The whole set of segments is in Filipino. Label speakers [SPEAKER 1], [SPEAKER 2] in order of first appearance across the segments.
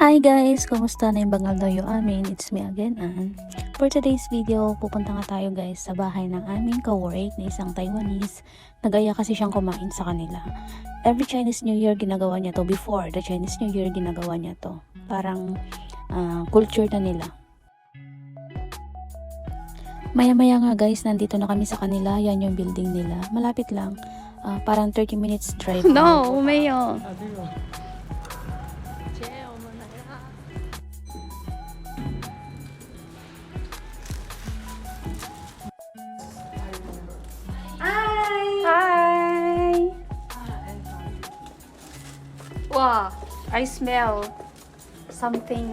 [SPEAKER 1] Hi guys! Kumusta na yung bangal dayo amin? It's me again, Ann. For today's video, pupunta nga tayo guys sa bahay ng aming ka-work na isang Taiwanese. Nag-aya kasi siyang kumain sa kanila. Every Chinese New Year ginagawa niya to. Before the Chinese New Year ginagawa niya to. Parang culture na nila. Maya-maya nga guys, nandito na kami sa kanila. Yan yung building nila. Malapit lang. Parang 30 minutes drive.
[SPEAKER 2] No, 没有。 Hi. Wow, I smell something.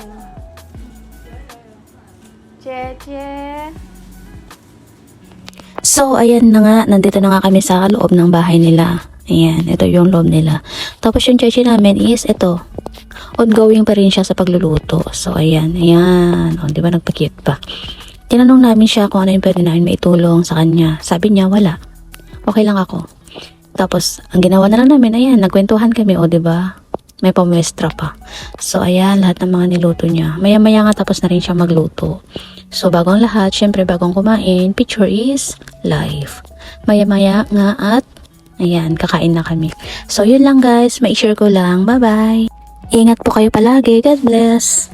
[SPEAKER 2] 姐姐。
[SPEAKER 1] So, ayan na nga. Nandito na nga kami sa loob ng bahay nila. Ayan, ito yung loob nila. Tapos yung cheche namin is ito. Ongoing pa rin siya sa pagluluto. So, ayan. Ayan. O, di ba nagpa-cute pa? Tinanong namin siya kung ano yung pwede namin maitulong sa kanya. Sabi niya, wala. Okay lang ako. Tapos, ang ginawa na lang namin, ayan, nagkwentuhan kami. O, di ba? May pamwestra pa. So, ayan, lahat ng mga niluto niya. Maya-maya nga tapos na rin siya magluto. So, bago ang lahat, syempre bagong kumain, picture is live. Maya-maya nga at, ayan, kakain na kami. So, yun lang guys. Ma-share ko lang. Bye-bye. Ingat po kayo palagi. God bless.